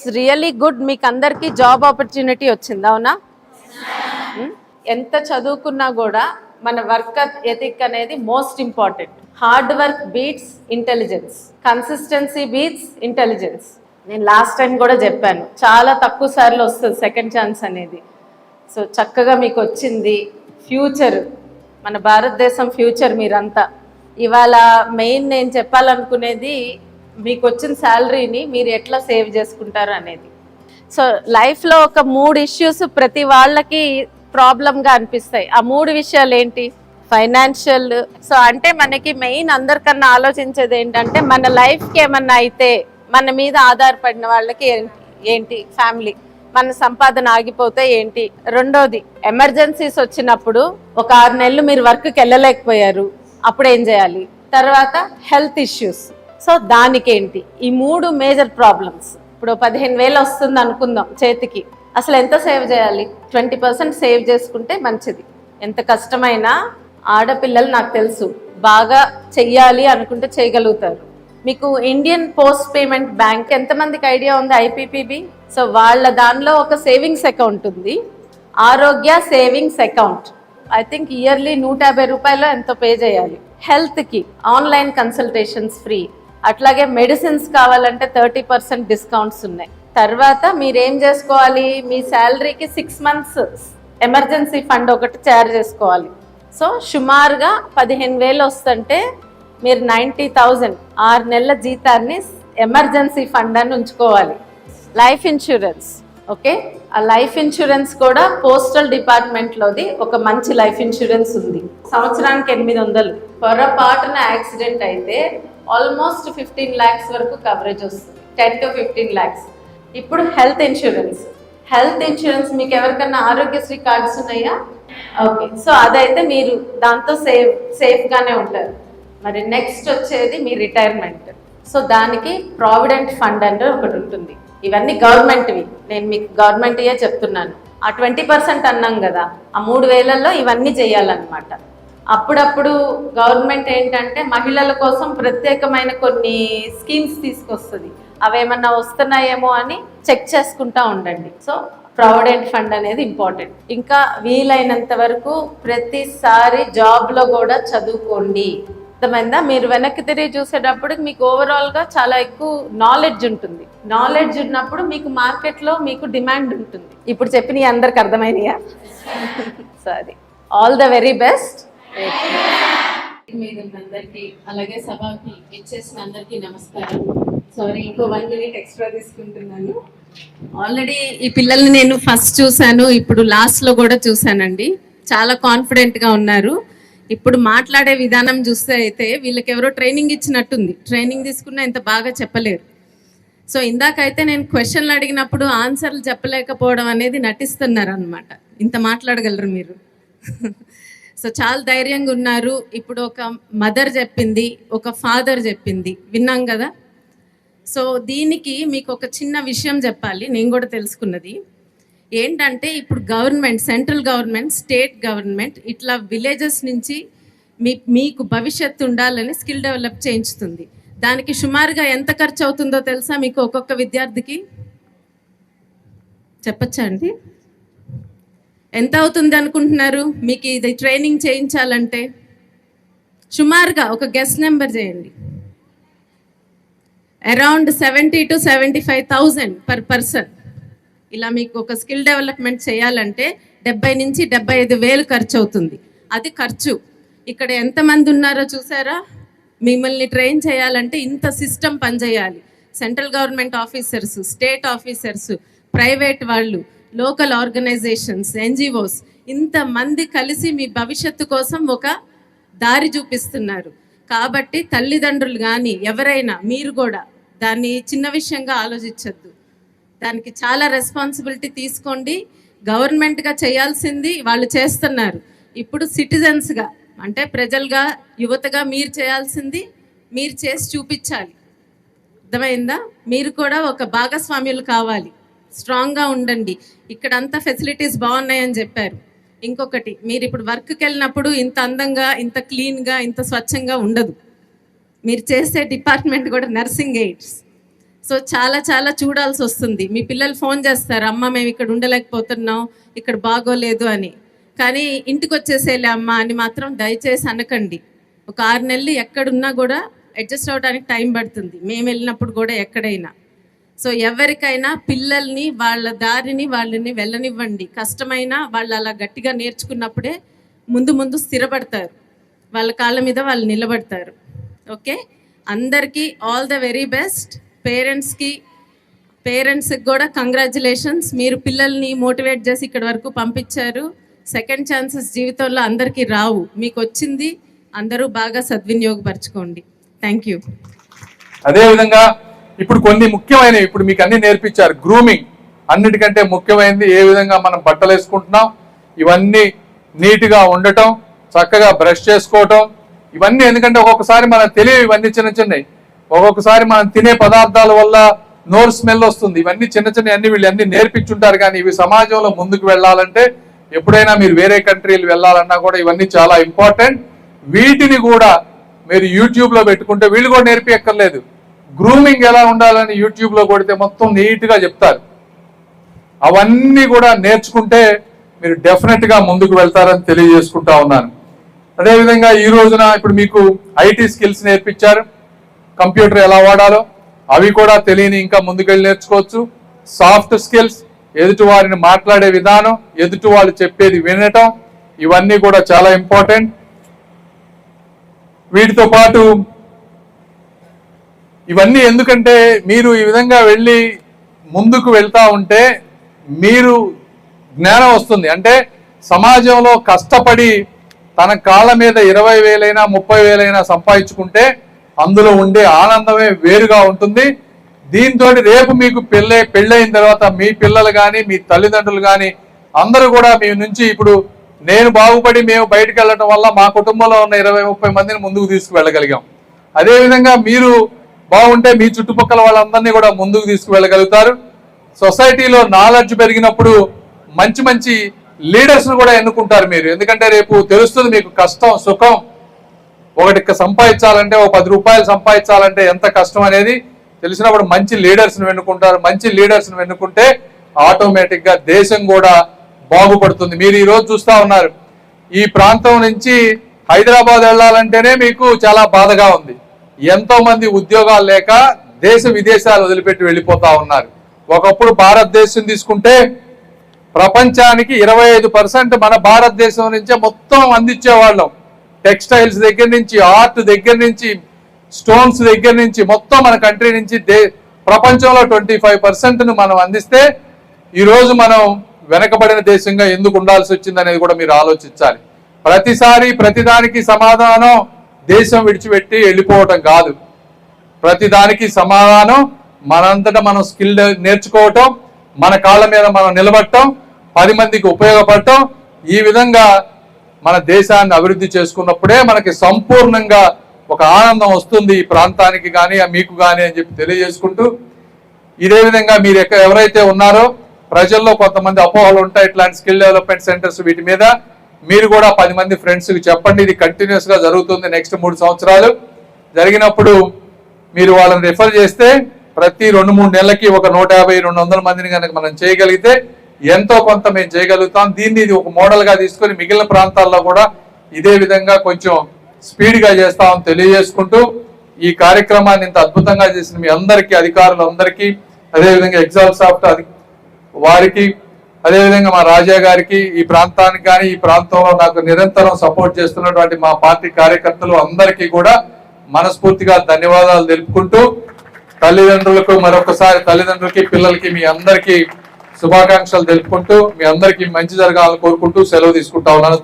It's really good. మీకు అందరికీ job opportunity వచ్చింది, అవునా? ఎంత చదువుకున్నా కూడా మన వర్క్ ఎథిక్ అనేది most important. Hard work beats intelligence, consistency beats intelligence. నేను లాస్ట్ టైం కూడా చెప్పాను, చాలా తక్కువ సార్లు వస్తుంది సెకండ్ ఛాన్స్ అనేది. సో చక్కగా మీకు వచ్చింది. ఫ్యూచర్, మన భారతదేశం ఫ్యూచర్ మీరంతా. ఇవాళ మెయిన్ నేను చెప్పాలనుకునేది, మీకు వచ్చిన శాలరీని మీరు ఎట్లా సేవ్ చేసుకుంటారు అనేది. సో లైఫ్లో ఒక 3 ఇష్యూస్ ప్రతి వాళ్ళకి ప్రాబ్లంగా అనిపిస్తాయి. ఆ 3 విషయాలు ఏంటి? ఫైనాన్షియల్. సో అంటే మనకి మెయిన్ అందరికన్నా ఆలోచించేది ఏంటంటే, మన లైఫ్కి ఏమన్నా అయితే మన మీద ఆధారపడిన వాళ్ళకి ఏంటి, ఫ్యామిలీ, మన సంపాదన ఆగిపోతే ఏంటి. రెండోది, ఎమర్జెన్సీస్ వచ్చినప్పుడు ఒక 6 నెలలు మీరు వర్క్కి వెళ్ళలేకపోయారు, అప్పుడు ఏం చేయాలి. తర్వాత హెల్త్ ఇష్యూస్. సో దానికేంటి. ఈ 3 మేజర్ ప్రాబ్లమ్స్. ఇప్పుడు 15,000 వస్తుంది అనుకుందాం చేతికి, అసలు ఎంత సేవ్ చేయాలి? 20% సేవ్ చేసుకుంటే మంచిది. ఎంత కష్టమైనా ఆడపిల్లలు నాకు తెలుసు బాగా చెయ్యాలి అనుకుంటే చేయగలుగుతారు. మీకు ఇండియన్ పోస్ట్ పేమెంట్ బ్యాంక్ ఎంతమందికి ఐడియా ఉంది? ఐపీపీబీ. సో వాళ్ళ దానిలో ఒక సేవింగ్స్ అకౌంట్ ఉంది, ఆరోగ్య savings account. I think yearly 150 రూపాయలు ఎంతో పే చేయాలి. హెల్త్కి ఆన్లైన్ కన్సల్టేషన్స్ ఫ్రీ. అట్లాగే మెడిసిన్స్ కావాలంటే 30% డిస్కౌంట్స్ ఉన్నాయి. తర్వాత మీరేం చేసుకోవాలి, మీ శాలరీకి 6 months ఎమర్జెన్సీ ఫండ్ ఒకటి తయారు చేసుకోవాలి. సో సుమారుగా 15,000 వస్తుంటే మీరు 90,000 6 నెలల జీతాన్ని ఎమర్జెన్సీ ఫండ్ అని ఉంచుకోవాలి. Life insurance, okay. ఆ లైఫ్ ఇన్సూరెన్స్ కూడా పోస్టల్ డిపార్ట్మెంట్లోది ఒక మంచి లైఫ్ ఇన్సూరెన్స్ ఉంది. సంవత్సరానికి 800. పొరపాటున యాక్సిడెంట్ అయితే ఆల్మోస్ట్ 15 lakhs వరకు కవరేజ్ వస్తుంది, 10 to 15 lakhs. ఇప్పుడు హెల్త్ ఇన్సూరెన్స్. హెల్త్ ఇన్సూరెన్స్ మీకు ఎవరికన్నా ఆరోగ్యశ్రీ కార్డ్స్ ఉన్నాయా? ఓకే. సో అదైతే మీరు దాంతో సేఫ్గానే ఉంటారు. మరి నెక్స్ట్ వచ్చేది మీ రిటైర్మెంట్. సో దానికి ప్రావిడెంట్ ఫండ్ అంటే ఒకటి ఉంటుంది. ఇవన్నీ గవర్నమెంట్వి, నేను మీకు గవర్నమెంట్యే చెప్తున్నాను. ఆ 20% అన్నాం కదా, ఆ 3,000లో ఇవన్నీ చేయాలన్నమాట. అప్పుడప్పుడు గవర్నమెంట్ ఏంటంటే మహిళల కోసం ప్రత్యేకమైన కొన్ని స్కీమ్స్ తీసుకొస్తుంది. అవేమన్నా వస్తున్నాయేమో అని చెక్ చేసుకుంటా ఉండండి. సో ప్రావిడెంట్ ఫండ్ అనేది ఇంపార్టెంట్. ఇంకా వీలైనంత వరకు ప్రతిసారి జాబ్లో కూడా చదువుకోండి. అర్థమైందా? మీరు వెనక్కి తిరిగి చూసేటప్పుడు మీకు ఓవరాల్గా చాలా ఎక్కువ నాలెడ్జ్ ఉంటుంది. నాలెడ్జ్ ఉన్నప్పుడు మీకు మార్కెట్లో మీకు డిమాండ్ ఉంటుంది. ఇప్పుడు చెప్పినవి అందరికి అర్థమైనయా? సో అది ఆల్ ద వెరీ బెస్ట్. అందరికీ అలాగే సభకి ఇచ్చేసిన అందరికీ నమస్కారం. సారీ, ఇంకో 1 minute ఎక్స్ట్రా తీసుకుంటున్నాను. ఆల్రెడీ ఈ పిల్లల్ని నేను ఫస్ట్ చూశాను, ఇప్పుడు లాస్ట్లో కూడా చూశానండి. చాలా కాన్ఫిడెంట్గా ఉన్నారు. ఇప్పుడు మాట్లాడే విధానం చూస్తే అయితే వీళ్ళకి ఎవరో ట్రైనింగ్ ఇచ్చినట్టుంది. ట్రైనింగ్ తీసుకున్నా ఇంత బాగా చెప్పలేరు. సో ఇందాకైతే నేను క్వశ్చన్లు అడిగినప్పుడు ఆన్సర్లు చెప్పలేకపోవడం అనేది నటిస్తున్నారు అనమాట. ఇంత మాట్లాడగలరు మీరు. సో చాలా ధైర్యంగా ఉన్నారు. ఇప్పుడు ఒక మదర్ చెప్పింది, ఒక ఫాదర్ చెప్పింది, విన్నాం కదా. సో దీనికి మీకు ఒక చిన్న విషయం చెప్పాలి. నేను కూడా తెలుసుకున్నది ఏంటంటే, ఇప్పుడు government, central government, state government ఇట్లా విలేజెస్ నుంచి మీకు భవిష్యత్తు ఉండాలని స్కిల్ డెవలప్ చేయించుతుంది. దానికి సుమారుగా ఎంత ఖర్చు అవుతుందో తెలుసా మీకు? ఒక్కొక్క విద్యార్థికి చెప్పచ్చా అండి? ఎంత అవుతుంది అనుకుంటున్నారు మీకు ఇది ట్రైనింగ్ చేయించాలంటే? సుమారుగా ఒక గెస్ నెంబర్ చేయండి. Around 70,000 to 75,000 per person. ఇలా మీకు ఒక స్కిల్ డెవలప్మెంట్ చేయాలంటే 70,000 నుంచి 75,000 ఖర్చు అవుతుంది. అది ఖర్చు. ఇక్కడ ఎంతమంది ఉన్నారో చూసారా? మిమ్మల్ని ట్రైన్ చేయాలంటే ఇంత సిస్టమ్ పనిచేయాలి. Central government officers, state officers, private వాళ్ళు, లోకల్ ఆర్గనైజేషన్స్, ఎన్జిఓస్, ఇంతమంది కలిసి మీ భవిష్యత్తు కోసం ఒక దారి చూపిస్తున్నారు. కాబట్టి తల్లిదండ్రులు కానీ ఎవరైనా మీరు కూడా దాన్ని చిన్న విషయంగా ఆలోచించద్దు. దానికి చాలా రెస్పాన్సిబిలిటీ తీసుకోండి. గవర్నమెంట్గా చేయాల్సింది వాళ్ళు చేస్తున్నారు. ఇప్పుడు సిటిజన్స్గా అంటే ప్రజలుగా, యువతగా మీరు చేయాల్సింది మీరు చేసి చూపించాలి. అర్థమైందా? మీరు కూడా ఒక భాగస్వామ్యులు కావాలి. స్ట్రాంగ్గా ఉండండి. ఇక్కడంతా ఫెసిలిటీస్ బాగున్నాయని చెప్పారు. ఇంకొకటి, మీరు ఇప్పుడు వర్క్కి వెళ్ళినప్పుడు ఇంత అందంగా, ఇంత క్లీన్గా, ఇంత స్వచ్ఛంగా ఉండదు. మీరు చేసే డిపార్ట్మెంట్ కూడా నర్సింగ్ ఎయిడ్స్. సో చాలా చాలా చూడాల్సి వస్తుంది. మీ పిల్లలు ఫోన్ చేస్తారు, అమ్మ మేము ఇక్కడ ఉండలేకపోతున్నాం, ఇక్కడ బాగోలేదు అని. కానీ ఇంటికి వచ్చేసేలే అమ్మ అని మాత్రం దయచేసి అనకండి. ఒక 6 నెలలు ఎక్కడున్నా కూడా అడ్జస్ట్ అవ్వడానికి టైం పడుతుంది, మేము వెళ్ళినప్పుడు కూడా ఎక్కడైనా. సో ఎవరికైనా పిల్లల్ని వాళ్ళ దారిని వాళ్ళని వెళ్ళనివ్వండి. కష్టమైనా వాళ్ళు అలా గట్టిగా నేర్చుకున్నప్పుడే ముందు ముందు స్థిరపడతారు, వాళ్ళ కాళ్ళ మీద వాళ్ళు నిలబడతారు. ఓకే, అందరికీ ఆల్ ద వెరీ బెస్ట్. పేరెంట్స్కి కూడా కంగ్రాచులేషన్స్. మీరు పిల్లల్ని మోటివేట్ చేసి ఇక్కడ వరకు పంపించారు. సెకండ్ ఛాన్సెస్ జీవితంలో అందరికీ రావు, మీకు వచ్చింది, అందరూ బాగా సద్వినియోగపరచుకోండి. Thank you. అదేవిధంగా ఇప్పుడు కొన్ని ముఖ్యమైనవి ఇప్పుడు మీకు అన్ని నేర్పించారు. గ్రూమింగ్ అన్నిటికంటే ముఖ్యమైనది, ఏ విధంగా మనం బట్టలు వేసుకుంటున్నాం, ఇవన్నీ నీట్గా ఉండటం, చక్కగా బ్రష్ చేసుకోవటం, ఇవన్నీ. ఎందుకంటే ఒక్కొక్కసారి మనం తెలియదు, ఇవన్నీ చిన్న చిన్నవి. ఒక్కొక్కసారి మనం తినే పదార్థాల వల్ల నోరు స్మెల్ వస్తుంది. ఇవన్నీ చిన్న చిన్న అన్ని వీళ్ళు అన్ని నేర్పించుంటారు. కానీ ఇవి సమాజంలో ముందుకు వెళ్ళాలంటే, ఎప్పుడైనా మీరు వేరే కంట్రీలు వెళ్ళాలన్నా కూడా ఇవన్నీ చాలా ఇంపార్టెంట్. వీటిని కూడా మీరు యూట్యూబ్లో పెట్టుకుంటే వీళ్ళు కూడా నేర్పియక్కర్లేదు. గ్రూమింగ్ ఎలా ఉండాలని యూట్యూబ్లో కొడితే మొత్తం నీట్గా చెప్తారు. అవన్నీ కూడా నేర్చుకుంటే మీరు డెఫినెట్గా ముందుకు వెళ్తారని తెలియజేసుకుంటా ఉన్నాను. అదేవిధంగా ఈ రోజున ఇప్పుడు మీకు ఐటీ స్కిల్స్ నేర్పించారు, కంప్యూటర్ ఎలా వాడాలో అవి కూడా తెలియని ఇంకా ముందుకెళ్ళి నేర్చుకోవచ్చు. సాఫ్ట్ స్కిల్స్, ఎదుటి వారిని మాట్లాడే విధానం, ఎదుటి వాళ్ళు చెప్పేది వినటం, ఇవన్నీ కూడా చాలా ఇంపార్టెంట్. వీటితో పాటు ఇవన్నీ ఎందుకంటే మీరు ఈ విధంగా వెళ్ళి ముందుకు వెళ్తా ఉంటే మీరు జ్ఞానం వస్తుంది. అంటే సమాజంలో కష్టపడి తన కాళ్ళ మీద 20,000 30,000 సంపాదించుకుంటే అందులో ఉండే ఆనందమే వేరుగా ఉంటుంది. దీంతో రేపు మీకు పెళ్ళైన తర్వాత మీ పిల్లలు కానీ మీ తల్లిదండ్రులు కానీ అందరూ కూడా మీ నుంచి ఇప్పుడు నేను బాగుపడి మేము బయటకు వెళ్ళడం వల్ల మా కుటుంబంలో ఉన్న 20-30 మందిని ముందుకు తీసుకువెళ్ళగలిగాం. అదేవిధంగా మీరు బాగుంటే మీ చుట్టుపక్కల వాళ్ళందరినీ కూడా ముందుకు తీసుకువెళ్ళగలుగుతారు. సొసైటీలో నాలెడ్జ్ పెరిగినప్పుడు మంచి మంచి లీడర్స్ను కూడా ఎన్నుకుంటారు మీరు. ఎందుకంటే రేపు తెలుస్తుంది మీకు కష్టం సుఖం. ఒకటి సంపాదించాలంటే, ఒక 10 రూపాయలు సంపాదించాలంటే ఎంత కష్టం అనేది తెలిసినప్పుడు మంచి లీడర్స్ను ఎన్నుకుంటారు. మంచి లీడర్స్ను ఎన్నుకుంటే ఆటోమేటిక్గా దేశం కూడా బాగుపడుతుంది. మీరు ఈరోజు చూస్తూ ఉన్నారు, ఈ ప్రాంతం నుంచి హైదరాబాద్ వెళ్ళాలంటేనే మీకు చాలా బాధగా ఉంది. ఎంతో మంది ఉద్యోగాలు లేక దేశ విదేశాలు వదిలిపెట్టి వెళ్ళిపోతా ఉన్నారు. ఒకప్పుడు భారతదేశం తీసుకుంటే ప్రపంచానికి 25% మన భారతదేశం నుంచే మొత్తం అందించేవాళ్ళం. టెక్స్టైల్స్ దగ్గర నుంచి, ఆర్ట్ దగ్గర నుంచి, స్టోన్స్ దగ్గర నుంచి మొత్తం మన కంట్రీ నుంచి ప్రపంచంలో 25%ను మనం అందిస్తే ఈరోజు మనం వెనకబడిన దేశంగా ఎందుకు ఉండాల్సి వచ్చింది అనేది కూడా మీరు ఆలోచించాలి. ప్రతిసారి ప్రతిదానికి సమాధానం దేశం విడిచిపెట్టి వెళ్ళిపోవటం కాదు. ప్రతిదానికి సమాధానం మనంతటా మనం స్కిల్ నేర్చుకోవటం, మన కాళ్ళ మీద మనం నిలబడటం, 10 మందికి ఉపయోగపడటం, ఈ విధంగా మన దేశాన్ని అభివృద్ధి చేసుకున్నప్పుడే మనకి సంపూర్ణంగా ఒక ఆనందం వస్తుంది, ఈ ప్రాంతానికి కానీ మీకు కానీ అని చెప్పి తెలియజేసుకుంటూ, ఇదే విధంగా మీరు ఎవరైతే ఉన్నారో ప్రజల్లో కొంతమంది అపోహలు ఉంటాయి ఇట్లాంటి స్కిల్ డెవలప్మెంట్ సెంటర్స్ వీటి మీద, మీరు కూడా 10 మంది ఫ్రెండ్స్కి చెప్పండి. ఇది కంటిన్యూస్గా జరుగుతుంది. నెక్స్ట్ 3 సంవత్సరాలు జరిగినప్పుడు మీరు వాళ్ళని రిఫర్ చేస్తే ప్రతి 2-3 నెలలకి ఒక 150-200 మందిని కనుక మనం చేయగలిగితే ఎంతో కొంత మేము చేయగలుగుతాం. దీన్ని ఇది ఒక మోడల్గా తీసుకొని మిగిలిన ప్రాంతాల్లో కూడా ఇదే విధంగా కొంచెం స్పీడ్గా చేస్తామని తెలియజేసుకుంటూ, ఈ కార్యక్రమాన్ని ఇంత అద్భుతంగా చేసిన మీ అందరికీ, అధికారులందరికీ, అదేవిధంగా ఎగ్జామ్ సాఫ్ట్ వారికి, అదేవిధంగా మా రాజా గారికి, ఈ ప్రాంతానికి కానీ ఈ ప్రాంతంలో నాకు నిరంతరం సపోర్ట్ చేస్తున్నటువంటి మా పార్టీ కార్యకర్తలు అందరికీ కూడా మనస్ఫూర్తిగా ధన్యవాదాలు తెలుపుకుంటూ, తల్లిదండ్రులకు మరొకసారి తల్లిదండ్రులకి పిల్లలకి మీ అందరికీ శుభాకాంక్షలు తెలుపుకుంటూ, మీ అందరికీ మంచి జరగాలని కోరుకుంటూ సెలవు తీసుకుంటా ఉన్నాను.